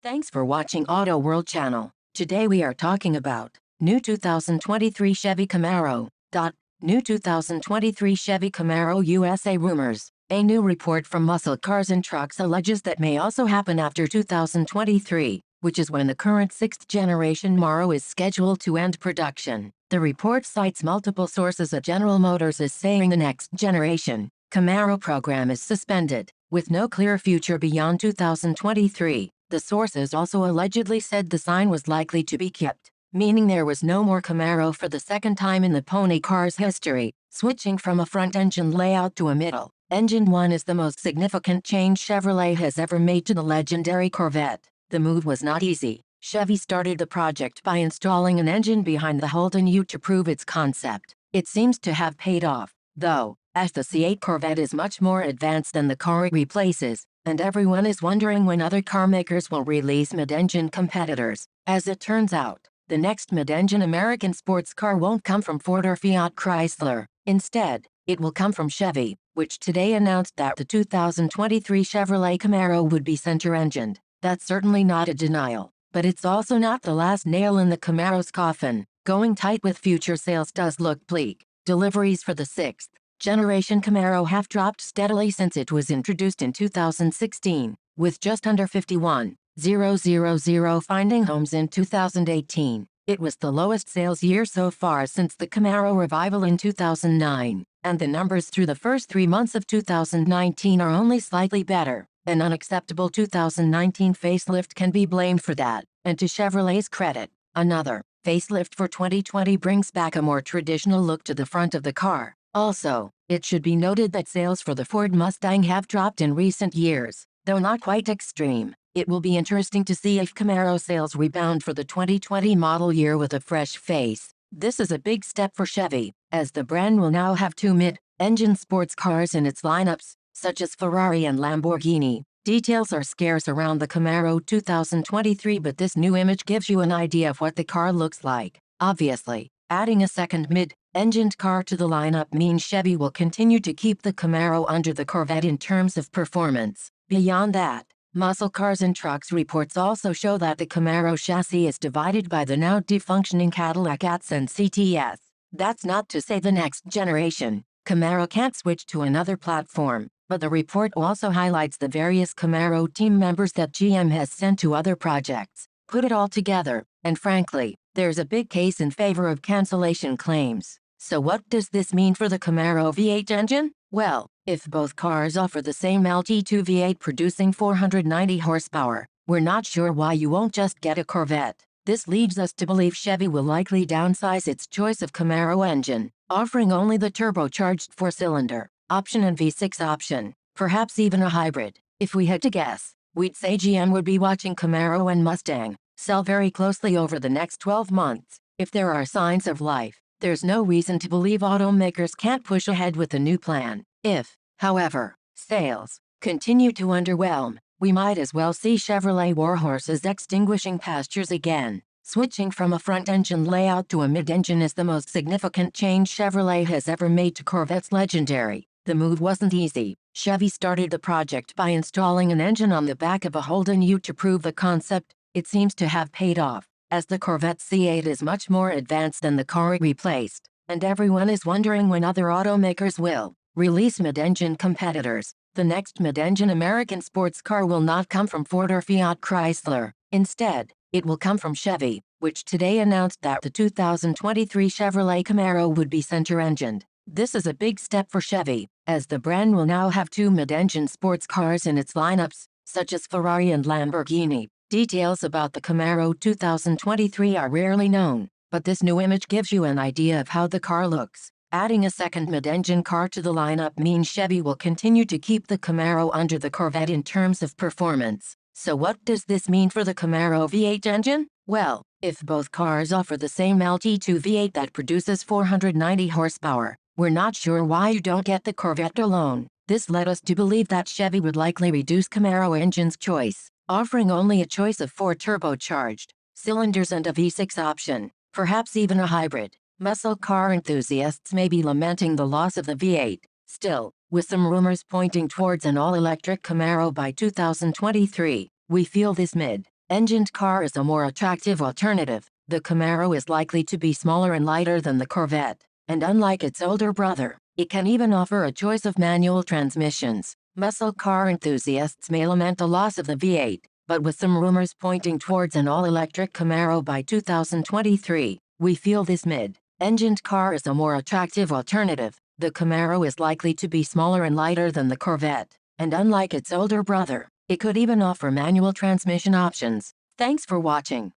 Thanks for watching Auto World channel. Today we are talking about new 2023 Chevy Camaro. New 2023 Chevy Camaro USA rumors. A new report from Muscle Cars and Trucks alleges that may also happen after 2023, which is when the current 6th generation Camaro is scheduled to end production. The report cites multiple sources at General Motors as saying the next generation Camaro program is suspended, with no clear future beyond 2023. The sources also allegedly said the sign was likely to be kept, meaning there was no more Camaro for the second time in the pony car's history. Switching from a front-engine layout to a middle-engine one is the most significant change Chevrolet has ever made to the legendary Corvette. The move was not easy. Chevy started the project by installing an engine behind the Holden Ute to prove its concept. It seems to have paid off, though, as the C8 Corvette is much more advanced than the car it replaces, and everyone is wondering when other carmakers will release mid-engine competitors. As it turns out, the next mid-engine American sports car won't come from Ford or Fiat Chrysler. Instead, it will come from Chevy, which today announced that the 2023 Chevrolet Camaro would be center-engined. That's certainly not a denial, but it's also not the last nail in the Camaro's coffin. Going tight with future sales does look bleak. Deliveries for the 6th generation Camaro have dropped steadily since it was introduced in 2016, with just under 51,000 finding homes in 2018. It was the lowest sales year so far since the Camaro revival in 2009, and the numbers through the first 3 months of 2019 are only slightly better. An unacceptable 2019 facelift can be blamed for that, and to Chevrolet's credit, another facelift for 2020 brings back a more traditional look to the front of the car. Also, it should be noted that sales for the Ford Mustang have dropped in recent years, though not quite extreme. It will be interesting to see if Camaro sales rebound for the 2020 model year with a fresh face. This is a big step for Chevy, as the brand will now have two mid-engine sports cars in its lineups, such as Ferrari and Lamborghini. Details are scarce around the Camaro 2023, but this new image gives you an idea of what the car looks like. Obviously, adding a second mid-engined car to the lineup means Chevy will continue to keep the Camaro under the Corvette in terms of performance. Beyond that, Muscle Cars and Trucks reports also show that the Camaro chassis is divided by the now defunctioning Cadillac ATS and CTS. That's not to say the next generation Camaro can't switch to another platform, but the report also highlights the various Camaro team members that GM has sent to other projects. Put it all together, and frankly, there's a big case in favor of cancellation claims. So what does this mean for the Camaro V8 engine? Well, if both cars offer the same LT2 V8 producing 490 horsepower, we're not sure why you won't just get a Corvette. This leads us to believe Chevy will likely downsize its choice of Camaro engine, offering only the turbocharged 4-cylinder option and V6 option, perhaps even a hybrid. If we had to guess, we'd say GM would be watching Camaro and Mustang sell very closely over the next 12 months. If there are signs of life, there's no reason to believe automakers can't push ahead with a new plan. If, however, sales continue to underwhelm, we might as well see Chevrolet warhorses extinguishing pastures again. Switching from a front-engine layout to a mid-engine is the most significant change Chevrolet has ever made to Corvette's legendary. The move wasn't easy. Chevy started the project by installing an engine on the back of a Holden Ute to prove the concept. It seems to have paid off, as the Corvette C8 is much more advanced than the car it replaced, and everyone is wondering when other automakers will release mid-engine competitors. The next mid-engine American sports car will not come from Ford or Fiat Chrysler. Instead, it will come from Chevy, which today announced that the 2023 Chevrolet Camaro would be center-engined. This is a big step for Chevy, as the brand will now have two mid-engine sports cars in its lineups, such as Ferrari and Lamborghini. Details about the Camaro 2023 are rarely known, but this new image gives you an idea of how the car looks. Adding a second mid-engine car to the lineup means Chevy will continue to keep the Camaro under the Corvette in terms of performance. So what does this mean for the Camaro V8 engine? Well, if both cars offer the same LT2 V8 that produces 490 horsepower, we're not sure why you don't get the Corvette alone. This led us to believe that Chevy would likely reduce Camaro engine's choice, offering only a choice of 4 turbocharged cylinders and a V6 option, perhaps even a hybrid. Muscle car enthusiasts may be lamenting the loss of the V8. Still, with some rumors pointing towards an all-electric Camaro by 2023, we feel this mid mid-engined car is a more attractive alternative. The Camaro is likely to be smaller and lighter than the Corvette, and unlike its older brother, it can even offer a choice of manual transmissions. Muscle car enthusiasts may lament the loss of the V8, but with some rumors pointing towards an all-electric Camaro by 2023, we feel this mid-engined car is a more attractive alternative. The Camaro is likely to be smaller and lighter than the Corvette, and unlike its older brother, it could even offer manual transmission options. Thanks for watching.